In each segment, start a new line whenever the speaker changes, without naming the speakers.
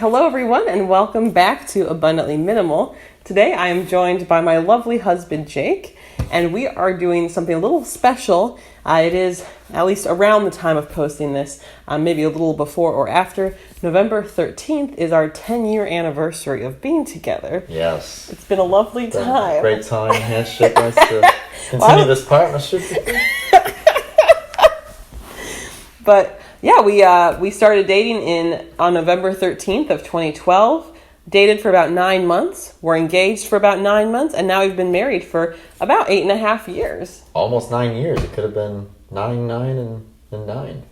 Hello everyone and welcome back to Abundantly Minimal. Today I am joined by my lovely husband Jake, and we are doing something a little special. It is at least around the time of posting this, maybe a little before or after. November 13th is our 10-year anniversary of being together.
Yes.
It's been a lovely time.
Great time, handshake, nice to continue this partnership.
But yeah, we started dating on November 13th of 2012. Dated for about 9 months. We're engaged for about 9 months, and now we've been married for about 8.5 years.
Almost 9 years. It could have been 9, and 9.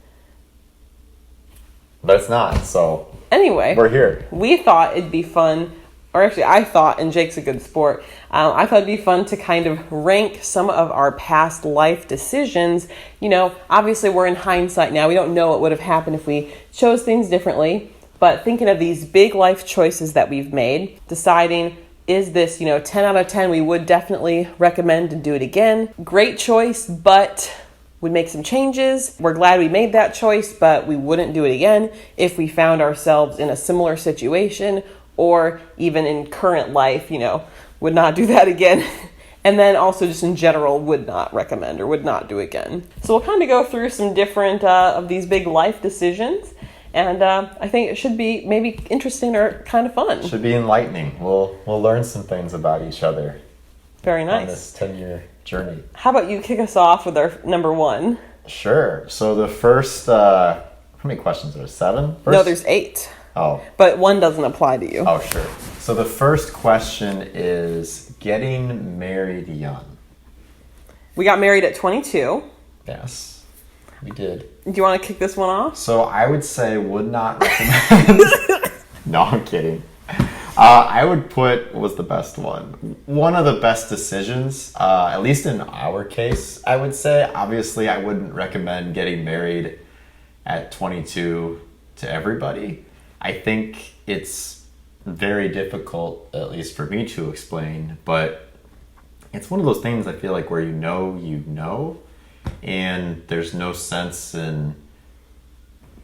But it's not, so
anyway,
we're here.
We thought it'd be fun, or actually I thought, and Jake's a good sport, I thought it'd be fun to kind of rank some of our past life decisions. You know, obviously we're in hindsight now. We don't know what would have happened if we chose things differently. But thinking of these big life choices that we've made, deciding, is this, 10 out of 10, we would definitely recommend to do it again. Great choice, but would make some changes. We're glad we made that choice, but we wouldn't do it again if we found ourselves in a similar situation or even in current life, would not do that again. And then also just in general, would not recommend or would not do again. So we'll kind of go through some different of these big life decisions. And I think it should be maybe interesting or kind of fun.
Should be enlightening. We'll learn some things about each other.
Very nice.
On this 10-year journey.
How about you kick us off with our number one?
Sure. So the first, how many questions are there? 7?
No, there's 8.
Oh.
But one doesn't apply to you.
Oh, sure. So the first question is getting married young.
We got married at 22.
Yes. We did.
Do you want to kick this one off?
So I would say would not recommend. No, I'm kidding. I would put, what was the best one? One of the best decisions, at least in our case, I would say. Obviously, I wouldn't recommend getting married at 22 to everybody. I think it's very difficult, at least for me to explain, but it's one of those things I feel like where you know, and there's no sense in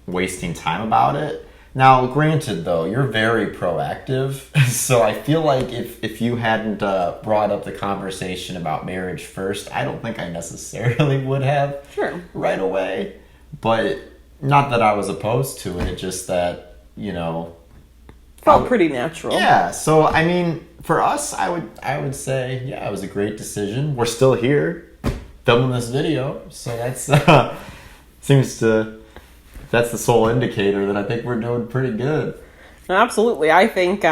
wasting time about it. Now, granted, though, you're very proactive, so I feel like if you hadn't brought up the conversation about marriage first, I don't think I necessarily would have right away. But not that I was opposed to it, just that,
felt pretty natural.
Yeah, so, I mean, for us, I would say, yeah, it was a great decision. We're still here filming this video, so that's that's the sole indicator that I think we're doing pretty good.
Absolutely. I think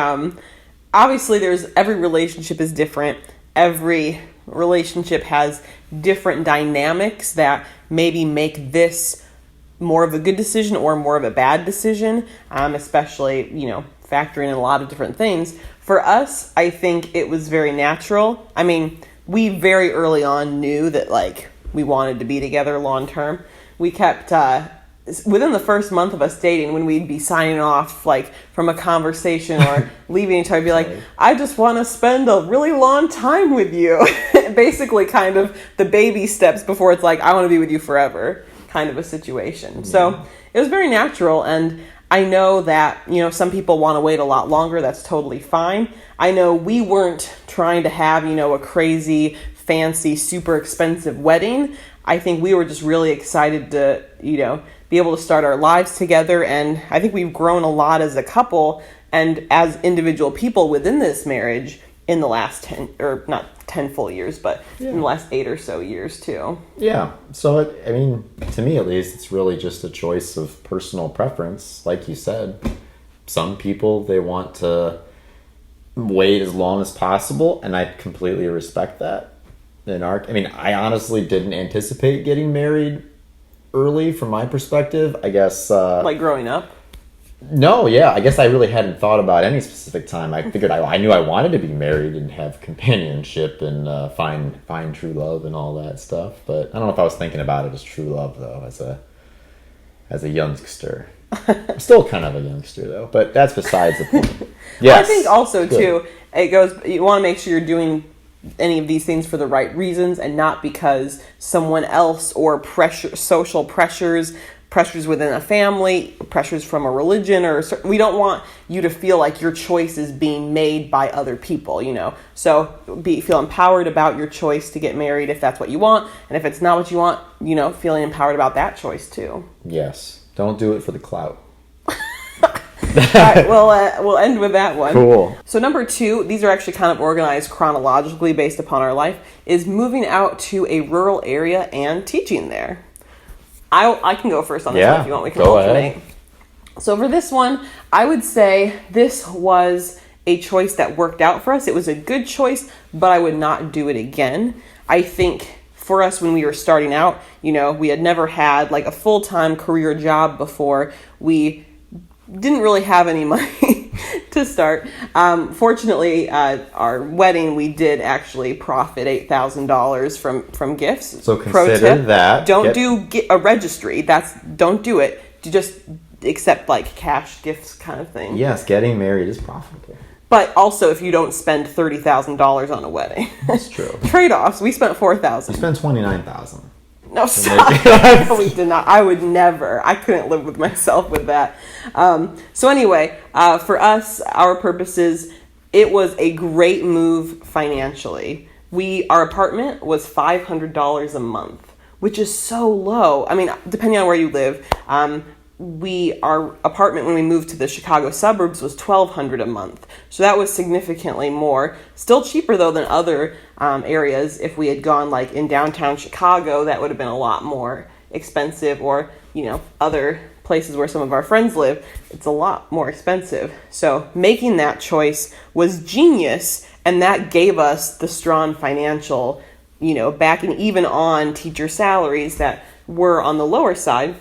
obviously every relationship is different. Every relationship has different dynamics that maybe make this more of a good decision or more of a bad decision, especially, factoring in a lot of different things. For us, I think it was very natural. I mean, we very early on knew that we wanted to be together long term. We kept within the first month of us dating, when we'd be signing off from a conversation or leaving each other, be like, I just want to spend a really long time with you. Basically kind of the baby steps before it's I want to be with you forever kind of a situation. Yeah. So it was very natural, and I know that, some people want to wait a lot longer. That's totally fine. I know we weren't trying to have, a crazy, fancy, super expensive wedding. I think we were just really excited to, be able to start our lives together. And I think we've grown a lot as a couple and as individual people within this marriage in the last 10, or not 10 full years, but in the last 8 or so years too.
Yeah. So, to me at least, it's really just a choice of personal preference. Like you said, some people, they want to wait as long as possible, and I completely respect that. I honestly didn't anticipate getting married early from my perspective. I guess
growing up.
No, yeah, I guess I really hadn't thought about any specific time. I figured I knew I wanted to be married and have companionship and find true love and all that stuff. But I don't know if I was thinking about it as true love though, as a youngster. I'm still kind of a youngster though, but that's besides the point. Yes.
Well, I think also too, you want to make sure you're doing any of these things for the right reasons and not because someone else or social pressures pressures within a family, pressures from a religion, or we don't want you to feel like your choice is being made by other people, So feel empowered about your choice to get married if that's what you want, and if it's not what you want, feeling empowered about that choice too.
Yes. Don't do it for the clout.
All right, we'll end with that one.
Cool.
So number 2, these are actually kind of organized chronologically based upon our life, is moving out to a rural area and teaching there. I can go first on this one if you want. We can alternate. So for this one, I would say this was a choice that worked out for us. It was a good choice, but I would not do it again. I think for us when we were starting out, we had never had like a full-time career job before. We didn't really have any money to start. Fortunately, our wedding, we did actually profit $8,000 from gifts.
So consider that.
Don't do a registry. Don't do it. Just accept like cash gifts kind of thing.
Yes, getting married is profitable.
But also if you don't spend $30,000 on a wedding.
That's true.
Trade-offs. We spent $4,000.
You spent $29,000.
No, stop. We did not. I would never. I couldn't live with myself with that. So anyway, for us, our purposes, it was a great move financially. Our apartment was $500 a month, which is so low. I mean, depending on where you live, our apartment when we moved to the Chicago suburbs was $1,200 a month. So that was significantly more. Still cheaper though than other areas. If we had gone like in downtown Chicago, that would have been a lot more expensive, or other places where some of our friends live, it's a lot more expensive. So making that choice was genius, and that gave us the strong financial backing, even on teacher salaries that were on the lower side.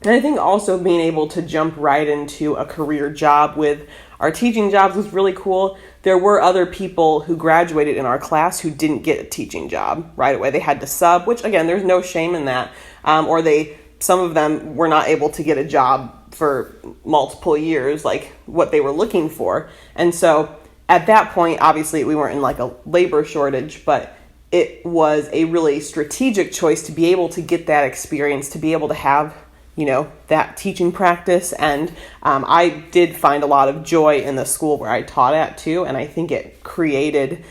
And I think also being able to jump right into a career job with our teaching jobs was really cool. There were other people who graduated in our class who didn't get a teaching job right away. They had to sub, which again, there's no shame in that. Or some of them were not able to get a job for multiple years, like what they were looking for. And so at that point, obviously we weren't in like a labor shortage, but it was a really strategic choice to be able to get that experience, to be able to have that teaching practice. And I did find a lot of joy in the school where I taught at too. And I think it created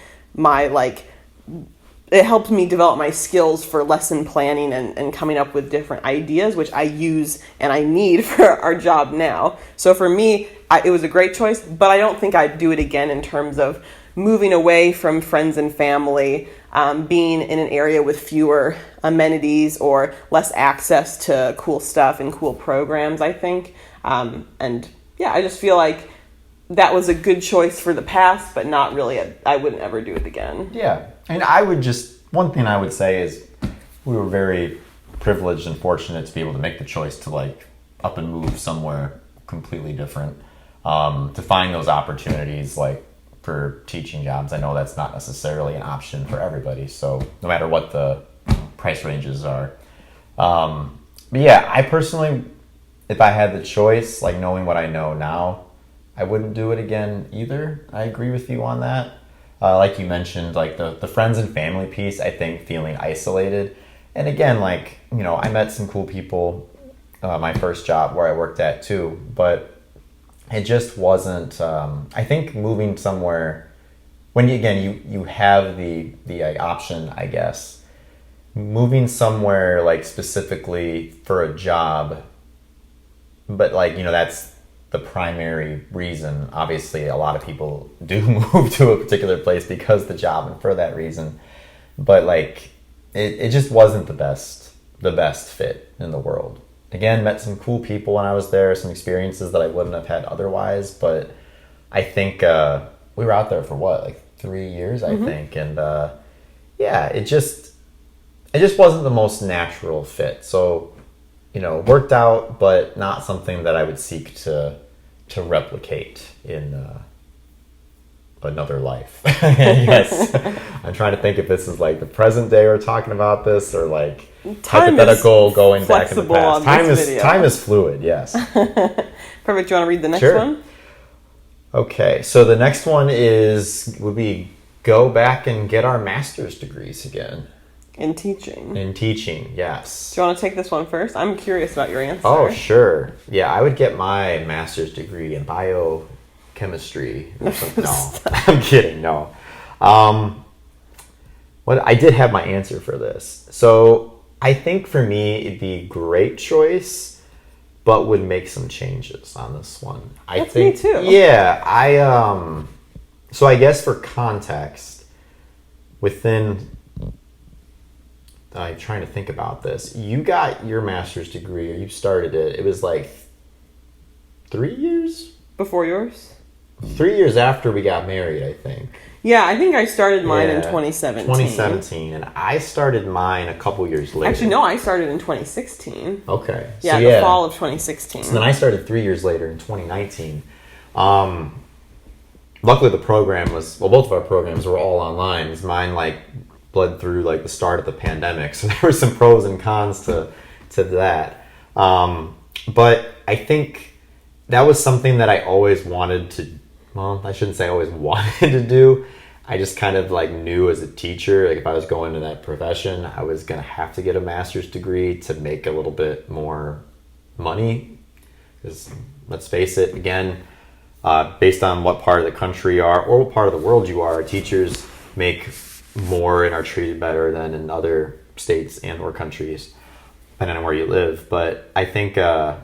it helped me develop my skills for lesson planning and coming up with different ideas, which I use and I need for our job now. So for me, it was a great choice, but I don't think I'd do it again in terms of moving away from friends and family, being in an area with fewer amenities or less access to cool stuff and cool programs, I think. And yeah, I just feel like that was a good choice for the past, but not really, I wouldn't ever do it again.
Yeah. And one thing I would say is we were very privileged and fortunate to be able to make the choice to up and move somewhere completely different, to find those opportunities for teaching jobs. I know that's not necessarily an option for everybody, so no matter what the price ranges are. But yeah, I personally, if I had the choice, knowing what I know now, I wouldn't do it again either. I agree with you on that. Like you mentioned, the friends and family piece, I think feeling isolated. And again, I met some cool people, my first job where I worked at too, but it just wasn't, I think moving somewhere, when you have the option, I guess, moving somewhere specifically for a job, but that's the primary reason. Obviously, a lot of people do move to a particular place because of the job and for that reason, but it just wasn't the best fit in the world. Again, met some cool people when I was there, some experiences that I wouldn't have had otherwise, but I think we were out there for 3 years, I think, and yeah, it just wasn't the most natural fit. So, worked out, but not something that I would seek to replicate in another life. Yes. I'm trying to think if this is the present day we're talking about this, or hypothetical going back in the past. Time is fluid, yes.
Perfect. Do you want to read the next one?
Okay, so the next one would be go back and get our master's degrees again.
In teaching.
In teaching, yes.
Do you want to take this one first? I'm curious about your answer.
Oh, sure. Yeah, I would get my master's degree in biochemistry. No, I'm kidding. No. I did have my answer for this. So I think for me, it'd be a great choice, but would make some changes on this one.
That's me too.
Yeah, so I guess for context, within... I'm trying to think about this. You got your master's degree, or you started it. It was like 3 years?
Before yours?
3 years after we got married, I think.
Yeah, I think I started mine in 2017.
2017, and I started mine a couple years later.
Actually, no, I started in 2016.
Okay.
Yeah, the fall of 2016.
So then I started 3 years later in 2019. Luckily, the program was... Well, both of our programs were all online. Mine, bled through the start of the pandemic, so there were some pros and cons to that, but I think that was something that I always wanted to... Well, I shouldn't say always wanted to do. I just kind of knew as a teacher, if I was going into that profession, I was gonna have to get a master's degree to make a little bit more money, because let's face it, again, based on what part of the country you are or what part of the world you are, teachers make more and are treated better than in other states and or countries, depending on where you live. But I think I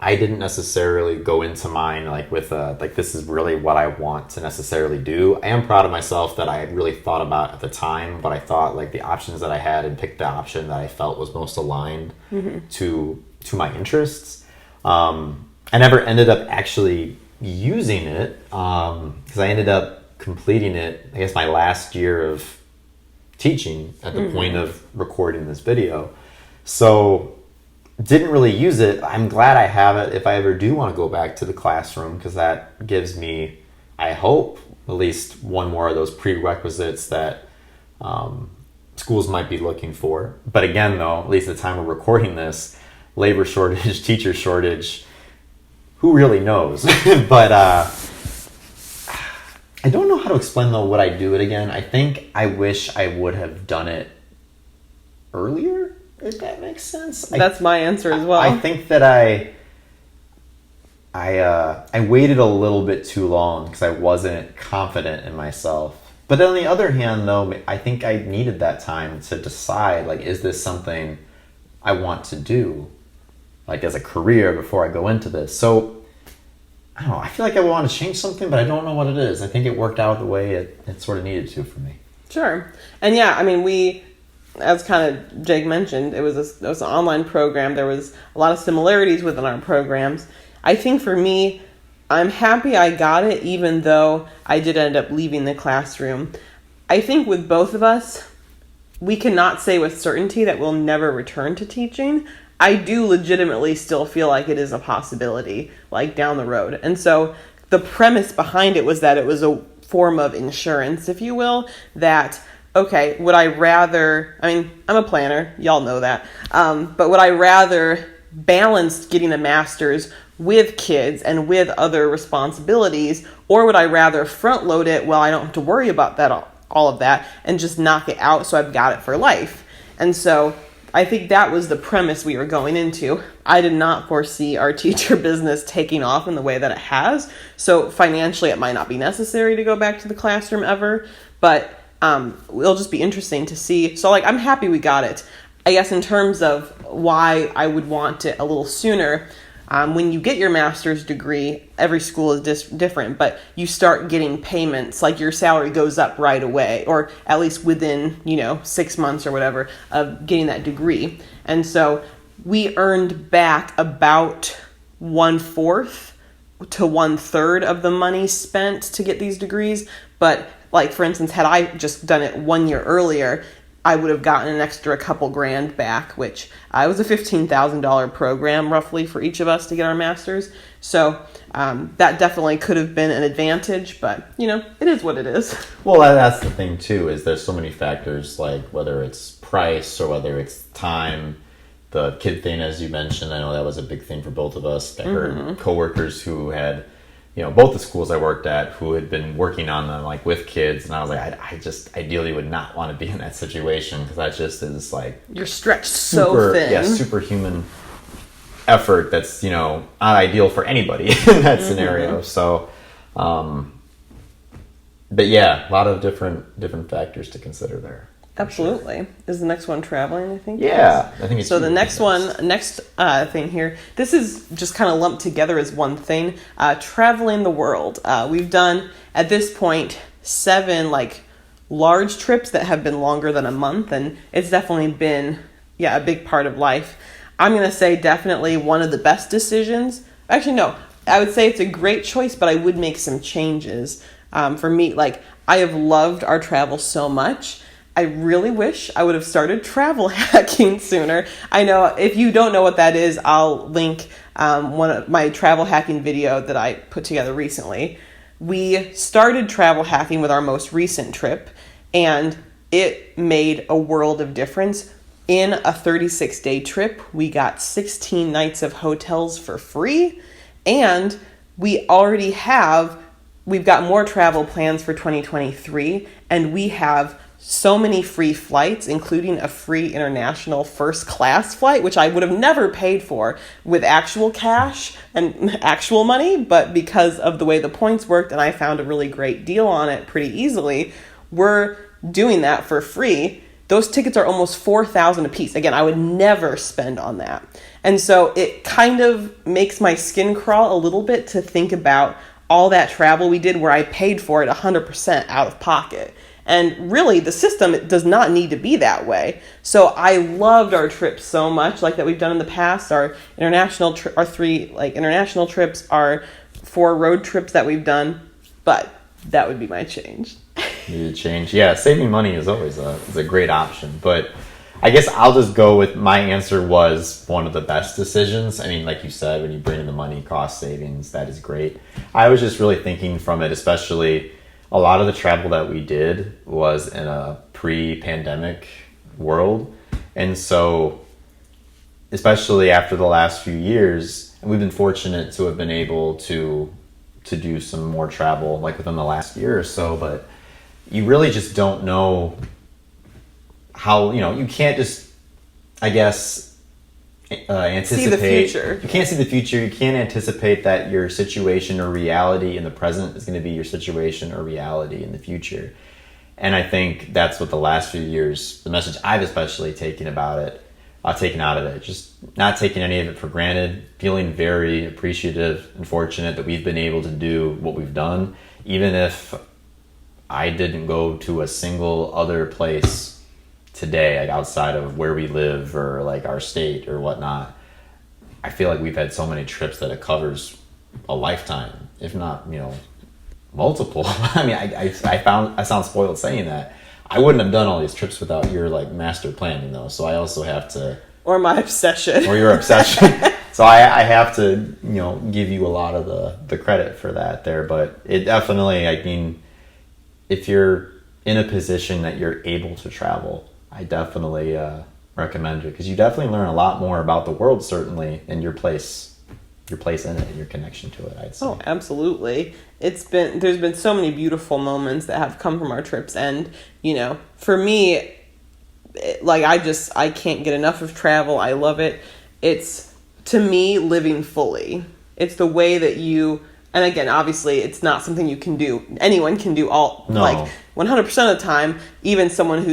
didn't necessarily go into mine with this is really what I want to necessarily do. I am proud of myself that I had really thought about at the time, but I thought the options that I had and picked the option that I felt was most aligned to my interests. I never ended up actually using it because I ended up completing it, I guess, my last year of teaching at the point of recording this video. So didn't really use it. I'm glad I have it if I ever do want to go back to the classroom, because that gives me, I hope, at least one more of those prerequisites that schools might be looking for. But again, though, at least at the time of recording this, labor shortage, teacher shortage, who really knows? But I don't know how to explain, though, would I do it again. I think I wish I would have done it earlier, if that makes sense.
That's my answer as well.
I think that I waited a little bit too long because I wasn't confident in myself. But then on the other hand, though, I think I needed that time to decide, is this something I want to do, as a career before I go into this? So I don't know. I feel like I want to change something, but I don't know what it is. I think it worked out the way it sort of needed to for me.
Sure. And yeah, I mean, we, as kind of Jake mentioned, it was an online program. There was a lot of similarities within our programs. I think for me, I'm happy I got it, even though I did end up leaving the classroom. I think with both of us, we cannot say with certainty that we'll never return to teaching. I do legitimately still feel like it is a possibility, down the road. And so the premise behind it was that it was a form of insurance, if you will, that, okay, would I rather, I mean, I'm a planner, y'all know that, but would I rather balance getting a master's with kids and with other responsibilities, or would I rather front load it while I don't have to worry about that, all of that, and just knock it out so I've got it for life? And so I think that was the premise we were going into. I did not foresee our teacher business taking off in the way that it has. So financially, it might not be necessary to go back to the classroom ever, but it'll just be interesting to see. So I'm happy we got it. I guess in terms of why I would want it a little sooner, when you get your master's degree, every school is different, but you start getting payments, your salary goes up right away, or at least within, 6 months or whatever of getting that degree. And so we earned back about 1/4 to 1/3 of the money spent to get these degrees. But for instance, had I just done it 1 year earlier, I would have gotten an extra couple grand back, which it was a $15,000 program roughly for each of us to get our master's. So that definitely could have been an advantage, but it is what it is.
Well, that's the thing too, is there's so many factors, whether it's price or whether it's time. The kid thing, as you mentioned, I know that was a big thing for both of us. I heard coworkers who had both the schools I worked at who had been working on them like with kids, and I was like, I just ideally would not want to be in that situation because that just is like
you're stretched so thin.
Yeah, superhuman effort that's not ideal for anybody in that scenario. So, but yeah, a lot of different factors to consider there.
Absolutely. Sure. Is the next one traveling, I think?
Yeah. I think it's
so the next thing here, this is just kind of lumped together as one thing. Traveling the world. We've done, at this point, 7 large trips that have been longer than a month, and it's definitely been, a big part of life. I'm going to say definitely one of the best decisions. Actually, no. I would say it's a great choice, but I would make some changes. For me, I have loved our travel so much. I really wish I would have started travel hacking sooner. I know if you don't know what that is, I'll link one of my travel hacking video that I put together recently. We started travel hacking with our most recent trip, and it made a world of difference. In a 36-day trip, we got 16 nights of hotels for free, and we've got more travel plans for 2023, and we have so many free flights, including a free international first class flight, which I would have never paid for with actual cash and actual money, but because of the way the points worked and I found a really great deal on it pretty easily, we're doing that for free. Those tickets are almost $4,000 a piece. Again, I would never spend on that. And so it kind of makes my skin crawl a little bit to think about all that travel we did where I paid for it 100% out of pocket. And really, the system does not need to be that way. So I loved our trips so much, that we've done in the past. Our our 3 international trips, our 4 road trips that we've done. But that would be my change.
Need to change. Yeah, saving money is always a great option. But I guess I'll just go with my answer was one of the best decisions. I mean, like you said, when you bring in the money, cost savings, that is great. I was just really thinking from it, especially a lot of the travel that we did was in a pre-pandemic world. And so, especially after the last few years, and we've been fortunate to have been able to do some more travel within the last year or so, but you really just don't know how, you can't just, I guess, anticipate.
See the future.
You can't see the future. You can't anticipate that your situation or reality in the present is going to be your situation or reality in the future. And I think that's what the last few years, the message I've especially taken out of it, just not taking any of it for granted, feeling very appreciative and fortunate that we've been able to do what we've done, even if I didn't go to a single other place today, outside of where we live or our state or whatnot. I feel like we've had so many trips that it covers a lifetime, if not, multiple. I mean, I sound spoiled saying that. I wouldn't have done all these trips without your master planning though. So I also have to,
or my obsession,
or your obsession. So I have to, give you a lot of the credit for that there. But it definitely, if you're in a position that you're able to travel, I definitely recommend it because you definitely learn a lot more about the world, certainly, and your place in it and your connection to it, I'd say.
Oh, absolutely. There's been so many beautiful moments that have come from our trips, and for me, I can't get enough of travel. I love it. It's, to me, living fully. It's the way that you. And again, obviously, it's not something you can do. Anyone can do 100% of the time. Even someone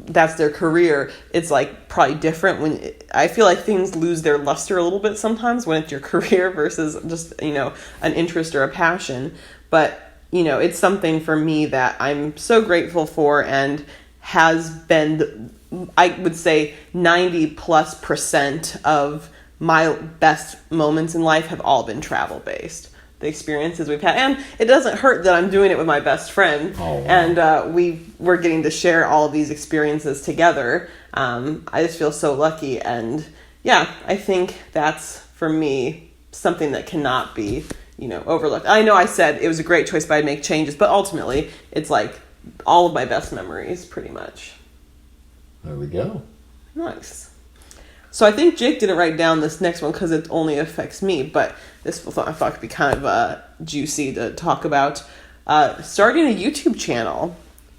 that's their career, it's probably different when I feel like things lose their luster a little bit sometimes when it's your career versus just, an interest or a passion. But, it's something for me that I'm so grateful for and has been, I would say 90+% of my best moments in life have all been travel based. The experiences we've had, and it doesn't hurt that I'm doing it with my best friend.
Oh, wow.
And we're getting to share all of these experiences together. I just feel so lucky, and I think that's for me something that cannot be overlooked. I know I said it was a great choice, but I'd make changes, but ultimately it's all of my best memories, pretty much.
There we go.
Nice. So I think Jake didn't write down this next one because it only affects me, but this I thought could be kind of juicy to talk about. Starting a YouTube channel.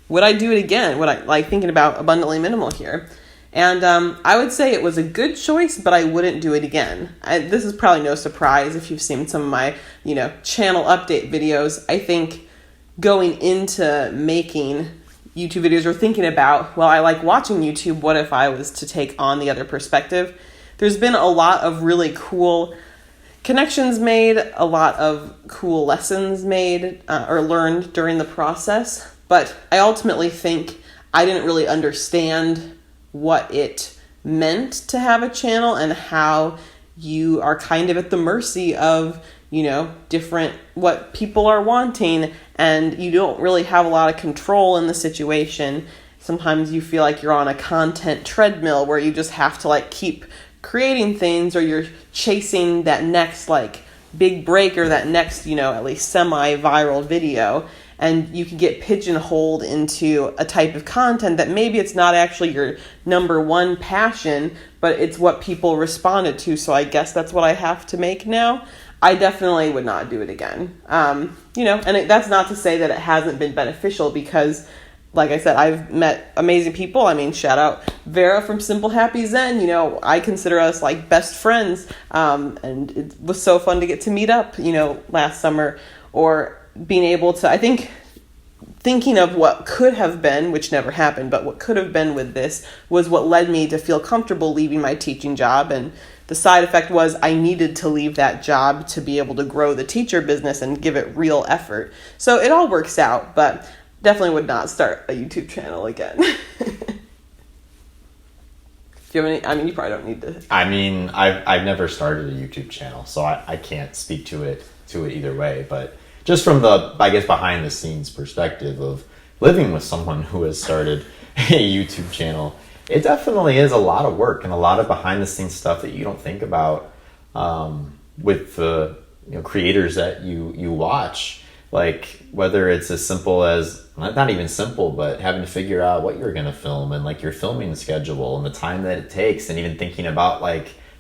Would I do it again? Would I like thinking about Abundantly Minimal here? And I would say it was a good choice, but I wouldn't do it again. This is probably no surprise if you've seen some of my, channel update videos. I think going into making YouTube videos or thinking about, well, I like watching YouTube. What if I was to take on the other perspective? There's been a lot of really cool connections made, a lot of cool lessons made or learned during the process. But I ultimately think I didn't really understand what it meant to have a channel and how you are kind of at the mercy of, different what people are wanting, and you don't really have a lot of control in the situation. Sometimes you feel like you're on a content treadmill where you just have to keep creating things, or you're chasing that next big break or that next, at least semi-viral video. And you can get pigeonholed into a type of content that maybe it's not actually your number one passion, but it's what people responded to. So I guess that's what I have to make now. I definitely would not do it again. And that's not to say that it hasn't been beneficial, because like I said, I've met amazing people. I mean, shout out Vera from Simple Happy Zen. I consider us best friends. And it was so fun to get to meet up, last summer, or being able to, I think, thinking of what could have been, which never happened, but what could have been with this was what led me to feel comfortable leaving my teaching job. And the side effect was I needed to leave that job to be able to grow the teacher business and give it real effort. So it all works out, but definitely would not start a YouTube channel again. Do you have any? I mean, you probably don't need to.
I mean, I've never started a YouTube channel, so I can't speak to it either way. But just from the, I guess, behind the scenes perspective of living with someone who has started a YouTube channel, it definitely is a lot of work and a lot of behind the scenes stuff that you don't think about with the creators that you watch. Like whether it's as simple as, not even simple, but having to figure out what you're going to film and your filming schedule and the time that it takes, and even thinking about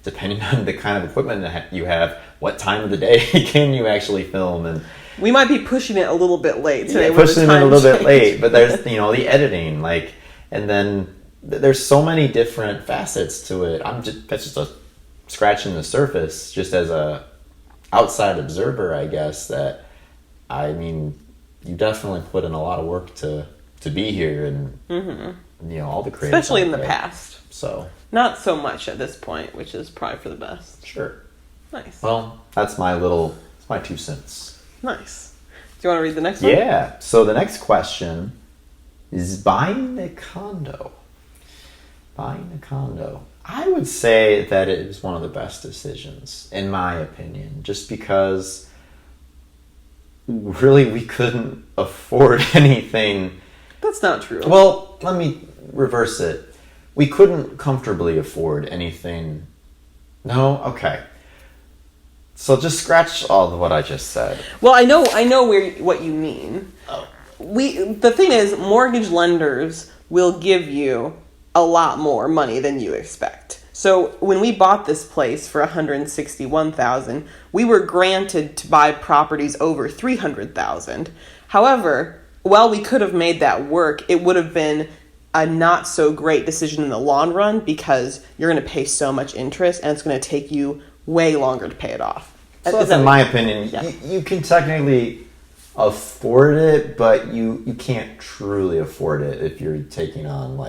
depending on the kind of equipment that you have, what time of the day can you actually film. And
we might be pushing it a little bit late today.
Yeah, pushing it a little bit late, but there's the editing, and then there's so many different facets to it. That's just a scratching the surface, just as a outside observer, I guess. That, I mean, you definitely put in a lot of work to be here, and all the creative,
especially in the past.
So
not so much at this point, which is probably for the best.
Sure.
Nice.
Well, that's my 2 cents.
Nice. Do you want to read the next one?
Yeah. So the next question is buying a condo. Buying a condo. I would say that it is one of the best decisions, in my opinion, just because really we couldn't afford anything.
That's not true.
Well, let me reverse it. We couldn't comfortably afford anything. No? Okay. So just scratch all of what I just said.
Well, I know what you mean.
Oh.
The thing is, mortgage lenders will give you a lot more money than you expect. So when we bought this place for $161,000, we were granted to buy properties over $300,000. However, while we could have made that work, it would have been a not so great decision in the long run, because you're going to pay so much interest and it's going to take you way longer to pay it off.
So that's in my opinion. Yeah. You can technically afford it, but you can't truly afford it if you're taking on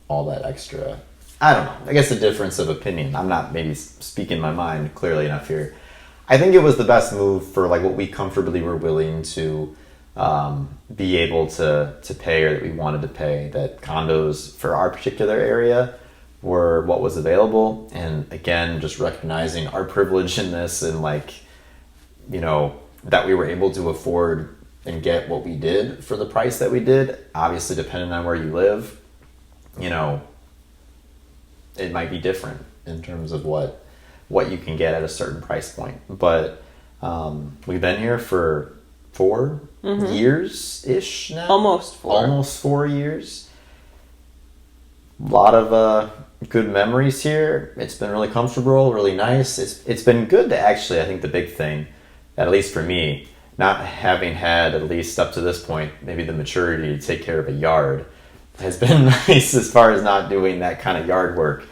all that extra. I don't know. I guess a difference of opinion. I'm not maybe speaking my mind clearly enough here. I think it was the best move for what we comfortably were willing to be able to pay, or that we wanted to pay. That condos for our particular area were what was available. And again, just recognizing our privilege in this, and that we were able to afford and get what we did for the price that we did. Obviously, depending on where you live, it might be different in terms of what you can get at a certain price point. But we've been here for 4 years-ish now. Almost 4 years. A lot of good memories here. It's been really comfortable, really nice. It's been good to actually, I think the big thing, at least for me, not having had, at least up to this point, maybe the maturity to take care of a yard has been nice as far as not doing that kind of yard work.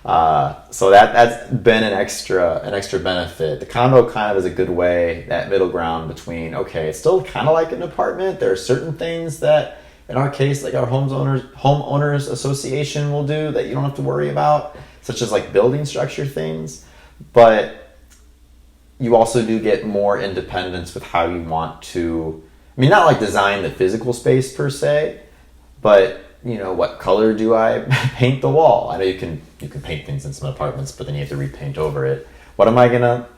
So that's been an extra benefit. The condo kind of is a good way, that middle ground between, okay, it's still kind of like an apartment. There are certain things that, in our case, like our homeowners association will do that you don't have to worry about, such as like building structure things. But you also do get more independence with how you want to, I mean, not like design the physical space per se, but what color do I paint the wall? I know you can paint things in some apartments, but then you have to repaint over it. What am I gonna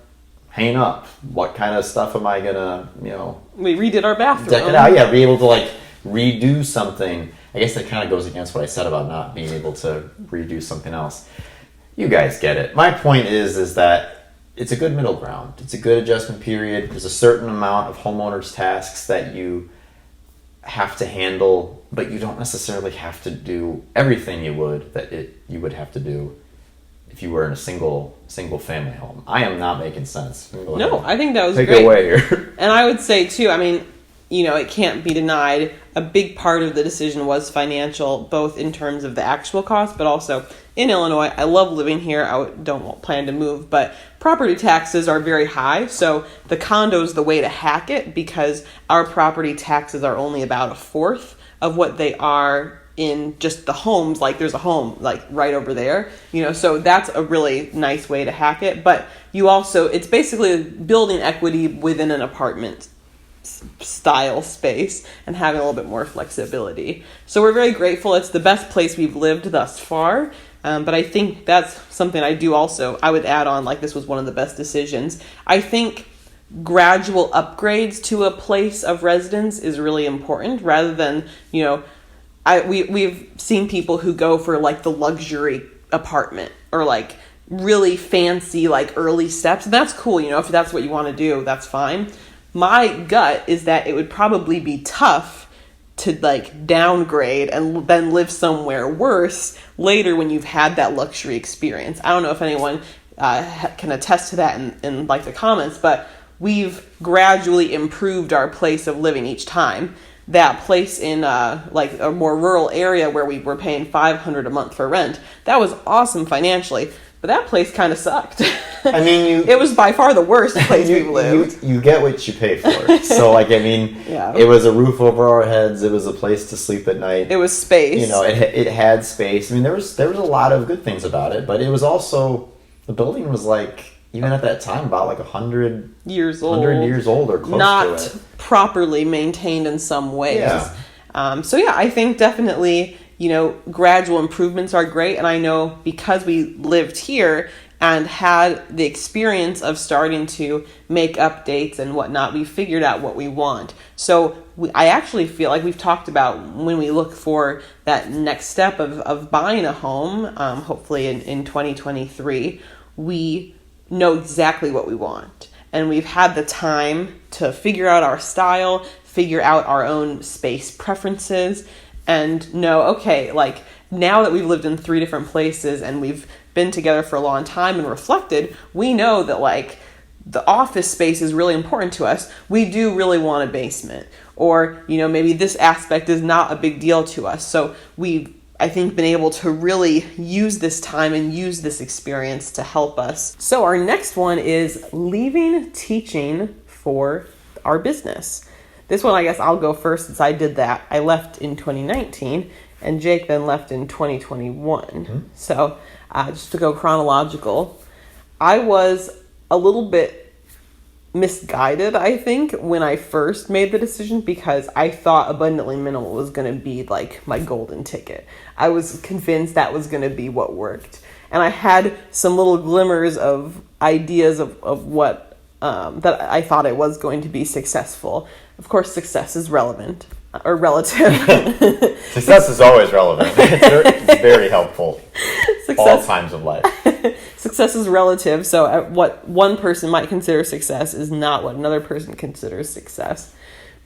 hang up? What kind of stuff am I gonna,
We redid our bathroom.
Deck it out, yeah. Be able to like redo something. I guess that kind of goes against what I said about not being able to redo something else. You guys get it. My point is that it's a good middle ground. It's a good adjustment period. There's a certain amount of homeowners' tasks that you have to handle, but you don't necessarily have to do everything you would have to do if you were in a single family home. I am not making sense.
No, I think that was
great.
Take
it away here.
And I would say too, I mean, it can't be denied. A big part of the decision was financial, both in terms of the actual cost, but also in Illinois. I love living here. I don't plan to move, but property taxes are very high. So the condo is the way to hack it, because our property taxes are only about a fourth of what they are in just the homes. Like there's a home like right over there, so that's a really nice way to hack it. But it's basically building equity within an apartment style space and having a little bit more flexibility. So we're very grateful. It's the best place we've lived thus far. But I think that's something I would add on, like this was one of the best decisions. I think gradual upgrades to a place of residence is really important, rather than, we've seen people who go for like the luxury apartment or like really fancy, like early steps. And that's cool. If that's what you want to do, that's fine. My gut is that it would probably be tough to like downgrade and then live somewhere worse later when you've had that luxury experience. I don't know if anyone can attest to that in like the comments, but we've gradually improved our place of living each time. That place in like a more rural area where we were paying $500 a month for rent, that was awesome financially. But that place kind of sucked.
I mean,
it was by far the worst place we've lived.
You get what you pay for. So, like, I mean,
yeah.
It was a roof over our heads. It was a place to sleep at night.
It was space.
It had space. I mean, there was a lot of good things about it, but it was also, the building was like, even at that time, about like 100
years old.
100 years old or close
Not
to it.
Properly maintained in some ways.
Yeah.
I think definitely, gradual improvements are great. And I know because we lived here and had the experience of starting to make updates and whatnot, we figured out what we want. So I actually feel like we've talked about when we look for that next step of buying a home, hopefully in 2023, we know exactly what we want. And we've had the time to figure out our style, figure out our own space preferences, and know, okay, like now that we've lived in 3 different places and we've been together for a long time and reflected, we know that like the office space is really important to us. We do really want a basement, or, maybe this aspect is not a big deal to us. So we've, I think, been able to really use this time and use this experience to help us. So our next one is leaving teaching for our business. This one, I guess I'll go first since I did that. I left in 2019 and Jake then left in 2021. Mm-hmm. So just to go chronological, I was a little bit misguided, I think, when I first made the decision, because I thought abundantly minimal was going to be like my golden ticket. I was convinced that was going to be what worked. And I had some little glimmers of ideas of what that I thought it was going to be successful. Of course, success is relevant or relative.
Success is always relevant. It's very helpful. All times of life.
Success is relative, so what one person might consider success is not what another person considers success.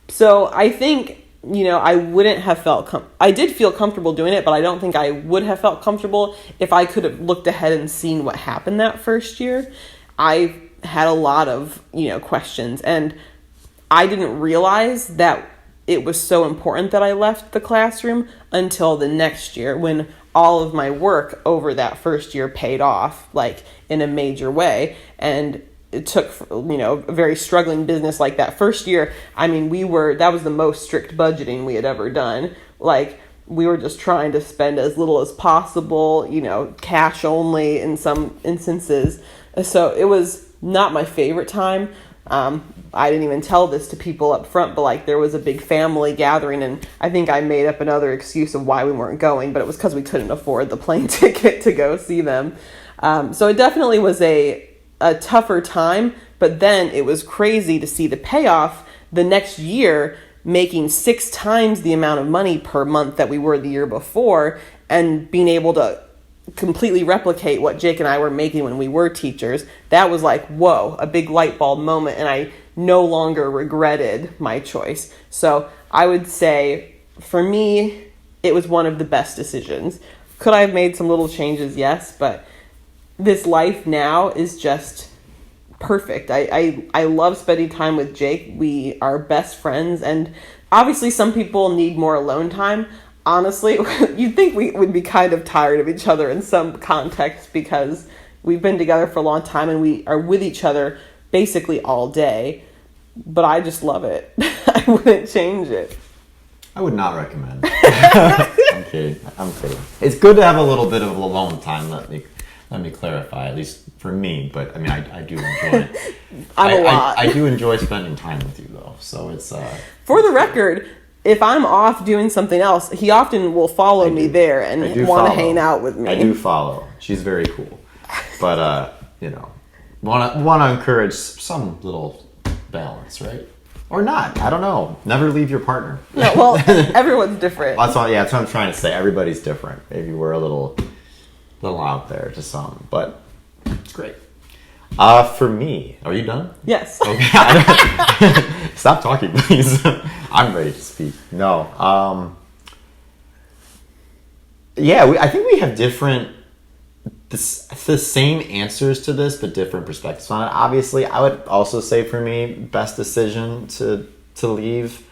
So I think, I wouldn't have felt... I did feel comfortable doing it, but I don't think I would have felt comfortable if I could have looked ahead and seen what happened that first year. I had a lot of, questions, and I didn't realize that it was so important that I left the classroom until the next year, when all of my work over that first year paid off, like, in a major way. And it took, a very struggling business like that first year. I mean, that was the most strict budgeting we had ever done. Like, we were just trying to spend as little as possible, cash only in some instances. So it was not my favorite time. I didn't even tell this to people up front, but like, there was a big family gathering, and I think I made up another excuse of why we weren't going, but it was because we couldn't afford the plane ticket to go see them. So it definitely was a tougher time, but then it was crazy to see the payoff the next year, making 6 times the amount of money per month that we were the year before, and being able to completely replicate what Jake and I were making when we were teachers. That was like, whoa, a big light bulb moment, and I no longer regretted my choice. So I would say, for me, it was one of the best decisions. Could I have made some little changes? Yes, but this life now is just perfect. I love spending time with Jake. We are best friends, and obviously some people need more alone time. Honestly, you'd think we would be kind of tired of each other in some context, because we've been together for a long time and we are with each other basically all day. But I just love it. I wouldn't change it.
I would not recommend. I'm kidding. It's good to have a little bit of alone time. Let me clarify, at least for me. But I mean, I do enjoy it. I do enjoy spending time with you, though. So it's
for the record, if I'm off doing something else, he often will follow me there and want to hang out with me.
I do follow. She's very cool. But, want to encourage some little balance, right? Or not. I don't know. Never leave your partner.
No, well, everyone's different.
That's what I'm trying to say. Everybody's different. Maybe we're a little out there to some, but it's great. For me, are you done?
Yes.
Okay. Stop talking, please. I'm ready to speak. No. I think we have the same answers to this, but different perspectives on it. Obviously, I would also say for me, best decision to leave.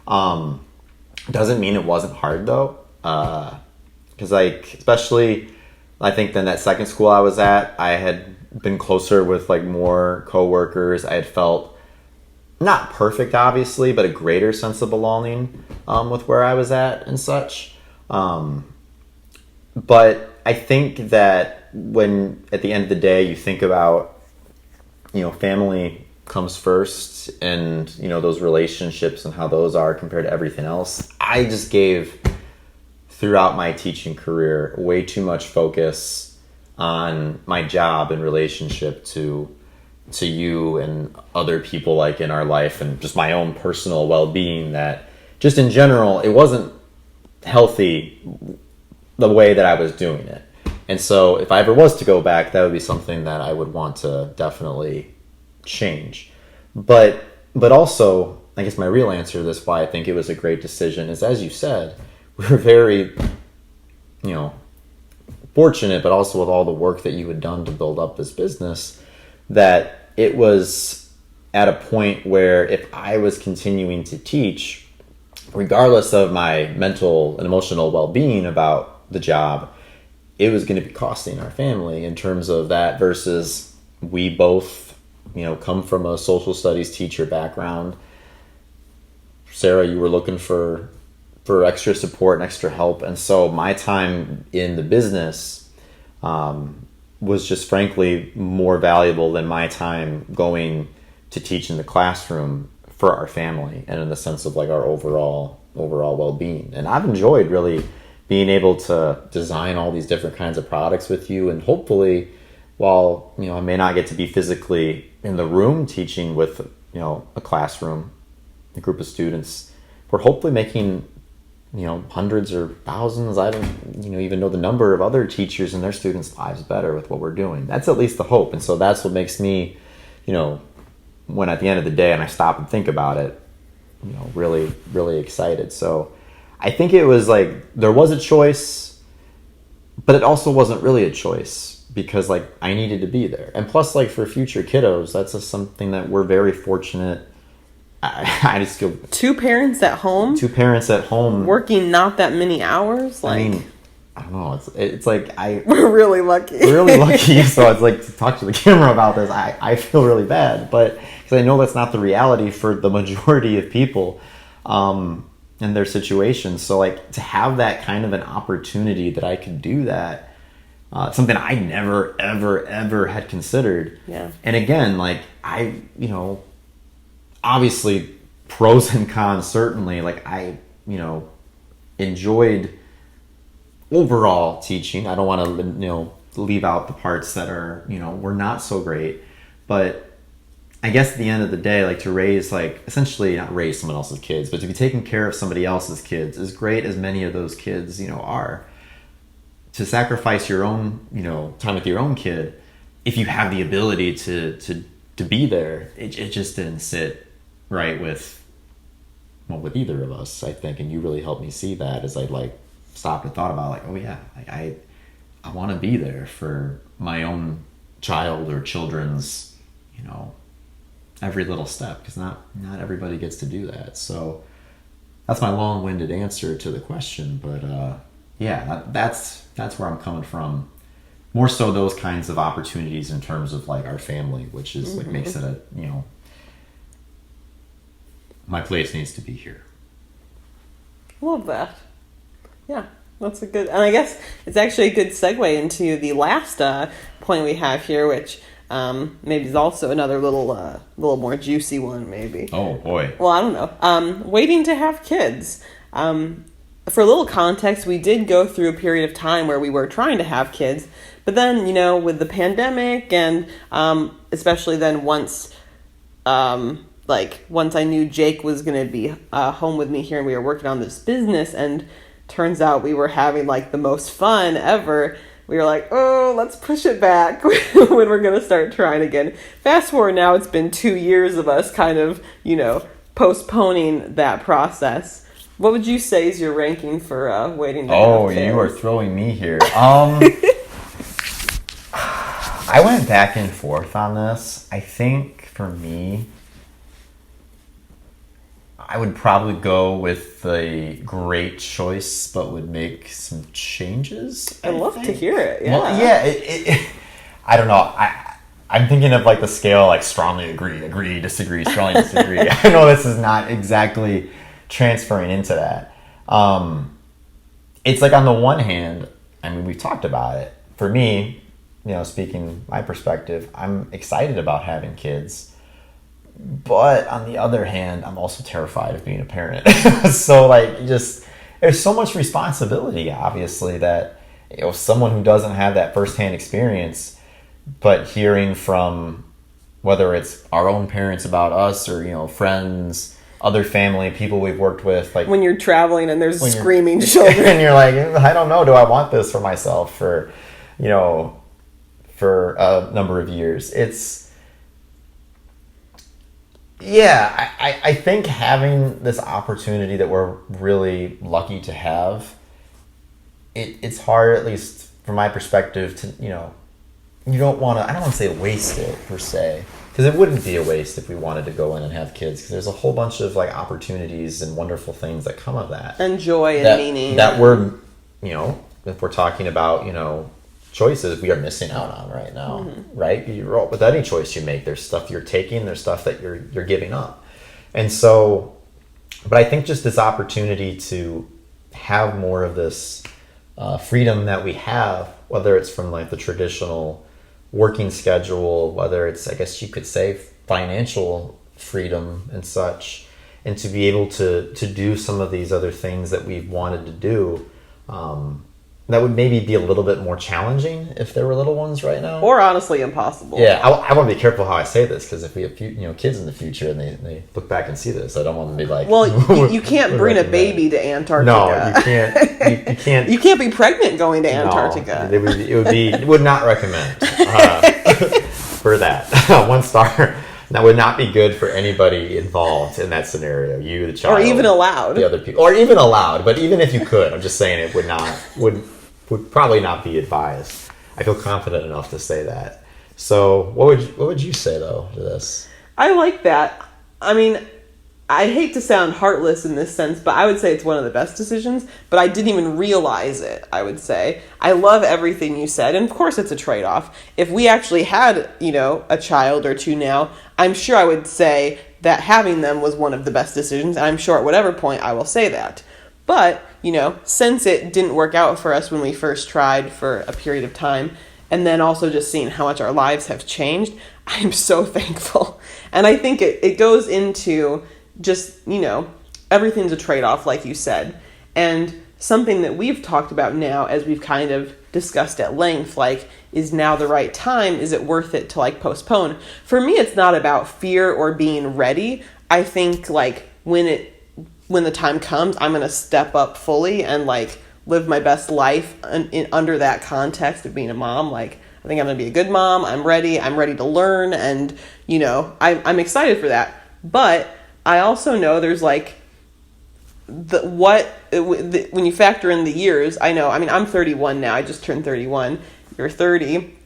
Doesn't mean it wasn't hard though. Because especially, I think than that second school I was at, I had been closer with more coworkers. I had felt not perfect, obviously, but a greater sense of belonging with where I was at and such. But I think that when at the end of the day you think about, family comes first, and those relationships and how those are compared to everything else. I just gave throughout my teaching career way too much focus on my job in relationship to you and other people in our life, and just my own personal well-being, that just in general it wasn't healthy the way that I was doing it. And so if I ever was to go back, that would be something that I would want to definitely change. But also, I guess my real answer to this, why I think it was a great decision, is, as you said, we were very fortunate, but also with all the work that you had done to build up this business, that it was at a point where if I was continuing to teach, regardless of my mental and emotional well-being about the job, it was going to be costing our family in terms of that, versus we both, come from a social studies teacher background. Sarah, you were looking for extra support and extra help. And so my time in the business was just frankly more valuable than my time going to teach in the classroom for our family, and in the sense of our overall well-being. And I've enjoyed really being able to design all these different kinds of products with you, and hopefully, while I may not get to be physically in the room teaching with a classroom, a group of students, we're hopefully making hundreds or thousands, I don't even know the number of other teachers and their students' lives better with what we're doing. That's at least the hope. And so that's what makes me, when at the end of the day and I stop and think about it, really, really excited. So I think it was there was a choice, but it also wasn't really a choice, because I needed to be there. And plus, for future kiddos, that's something that we're very fortunate I just feel
Two parents at home?
two parents at home
Working not that many hours? Like,
I mean, I don't know. It's like
we're really lucky.
really lucky. So it's like to talk to the camera about this. I feel really bad, but because I know that's not the reality for the majority of people, in their situations. So like to have that kind of an opportunity that I could do that, something I never ever ever had considered.
Yeah.
And again, like obviously pros and cons certainly. Like I enjoyed overall teaching. I don't want to leave out the parts that are were not so great, but I guess at the end of the day, like to raise, like essentially not raise someone else's kids, but to be taking care of somebody else's kids, as great as many of those kids are, to sacrifice your own time with your own kid, if you have the ability to be there, it just didn't sit right with either of us, I think. And you really helped me see that as I like stopped and thought about, like, oh yeah, like I want to be there for my own child or children's every little step, because not everybody gets to do that. So that's my long-winded answer to the question, but yeah, that's where I'm coming from. More so those kinds of opportunities in terms of like our family, which is like makes it a my place needs to be here.
Love that. Yeah, that's a good, and I guess it's actually a good segue into the last point we have here, which maybe is also another little more juicy one, maybe.
Oh boy.
Well, I don't know. Waiting to have kids. For a little context, we did go through a period of time where we were trying to have kids, but then with the pandemic and especially then once I knew Jake was going to be home with me here and we were working on this business, and turns out we were having like the most fun ever. We were like, oh, let's push it back when we're going to start trying again. Fast forward now, it's been 2 years of us kind of, postponing that process. What would you say is your ranking for waiting to have kids?
Oh, you are throwing me here. I went back and forth on this. I think for me, I would probably go with the great choice, but would make some changes.
I'd love to hear it. Yeah.
Well, yeah. I don't know. I'm thinking of like the scale, like strongly agree, disagree, strongly disagree. I know this is not exactly transferring into that. It's like on the one hand, I mean, we've talked about it. For me, speaking my perspective, I'm excited about having kids. But on the other hand, I'm also terrified of being a parent. So like, there's so much responsibility, obviously, that someone who doesn't have that firsthand experience, but hearing from whether it's our own parents about us or friends, other family, people we've worked with, like
when you're traveling and there's screaming children,
and you're like, I don't know, do I want this for myself for a number of years? Yeah, I think having this opportunity that we're really lucky to have, it's hard, at least from my perspective, to, you don't want to, I don't want to say waste it per se, because it wouldn't be a waste if we wanted to go in and have kids, because there's a whole bunch of like opportunities and wonderful things that come of that.
And joy and meaning.
That we're, if we're talking about, choices we are missing out on right now, right? With any choice you make, there's stuff you're taking, there's stuff that you're giving up. And so, but I think just this opportunity to have more of this freedom that we have, whether it's from like the traditional working schedule, whether it's, I guess you could say, financial freedom and such, and to be able to do some of these other things that we've wanted to do, that would maybe be a little bit more challenging if there were little ones right now.
Or honestly impossible.
Yeah, I want to be careful how I say this, because if we have kids in the future and they look back and see this, I don't want them to be like...
Well, you can't bring a baby to Antarctica.
No, you can't. You can't.
You can't be pregnant going to Antarctica.
No, it would not recommend for that. 1 star. That would not be good for anybody involved in that scenario. You, the child,
or even allowed.
The other people, or even allowed. But even if you could, I'm just saying it would probably not be advised. I feel confident enough to say that. So, what would you say though to this?
I like that. I mean, I hate to sound heartless in this sense, but I would say it's one of the best decisions, but I didn't even realize it, I would say. I love everything you said, and of course it's a trade-off. If we actually had, a child or two now, I'm sure I would say that having them was one of the best decisions, and I'm sure at whatever point I will say that. But, since it didn't work out for us when we first tried for a period of time, and then also just seeing how much our lives have changed, I'm so thankful. And I think it goes into just, everything's a trade-off, like you said. And something that we've talked about now, as we've kind of discussed at length, like, is now the right time? Is it worth it to, postpone? For me, it's not about fear or being ready. I think, when the time comes, I'm going to step up fully and, live my best life under that context of being a mom. I think I'm going to be a good mom. I'm ready to learn. And, I'm excited for that. But I also know there's when you factor in the years, I'm 31 now. I just turned 31. You're 30.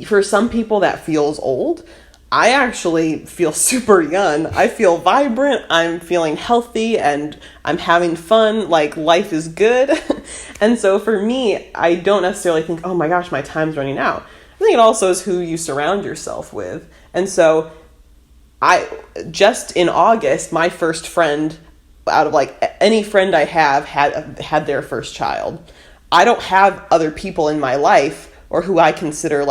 For some people that feels old. I actually feel super young. I feel vibrant. I'm feeling healthy and I'm having fun. Life is good. And so for me, I don't necessarily think, oh my gosh, my time's running out. I think it also is who you surround yourself with. And so just in August, my first friend out of any friend I have had their first child. I don't have other people in my life or who I consider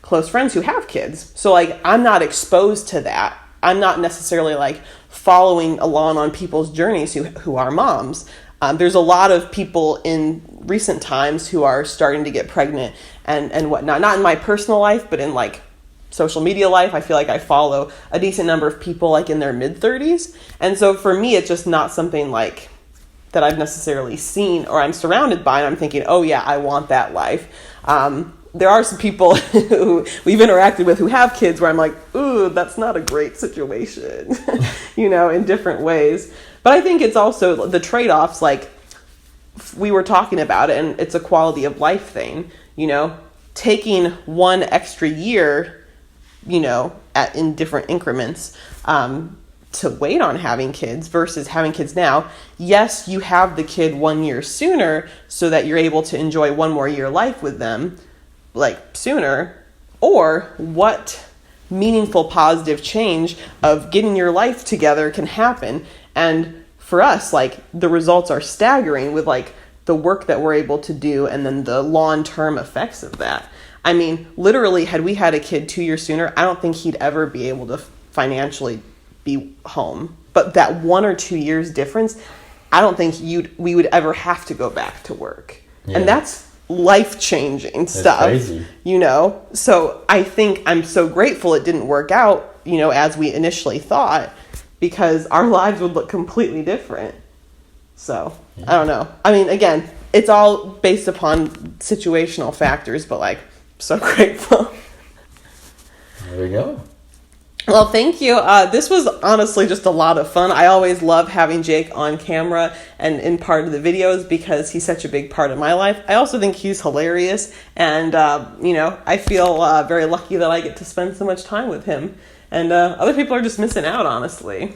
close friends who have kids. So I'm not exposed to that. I'm not necessarily following along on people's journeys who are moms. There's a lot of people in recent times who are starting to get pregnant and whatnot. Not in my personal life, but in social media life. I feel I follow a decent number of people in their mid-30s. And so for me, it's just not something that I've necessarily seen or I'm surrounded by. And I'm thinking, oh yeah, I want that life. There are some people who we've interacted with who have kids where I'm ooh, that's not a great situation, in different ways. But I think it's also the trade-offs, we were talking about it, and it's a quality of life thing, taking one extra year, in different increments, to wait on having kids versus having kids now. Yes, you have the kid 1 year sooner so that you're able to enjoy one more year life with them, sooner, or what meaningful positive change of getting your life together can happen. And for us, the results are staggering with the work that we're able to do and then the long-term effects of that. Literally, had we had a kid 2 years sooner, I don't think he'd ever be able to financially be home. But that 1 or 2 years difference, I don't think we would ever have to go back to work. Yeah. And that's life-changing stuff. That's crazy. So I think I'm so grateful it didn't work out, as we initially thought, because our lives would look completely different. So, yeah. I don't know. Again, it's all based upon situational factors, but so grateful.
There we go.
Well, thank you. This was honestly just a lot of fun. I always love having Jake on camera and in part of the videos because he's such a big part of my life. I also think he's hilarious. And, I feel very lucky that I get to spend so much time with him. And other people are just missing out, honestly.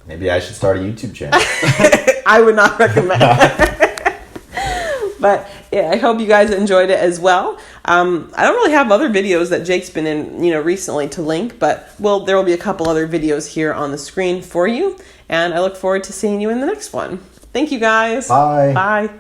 Maybe I should start a YouTube channel.
I would not recommend it. But yeah, I hope you guys enjoyed it as well. I don't really have other videos that Jake's been in, recently to link, but there will be a couple other videos here on the screen for you. And I look forward to seeing you in the next one. Thank you guys.
Bye.
Bye.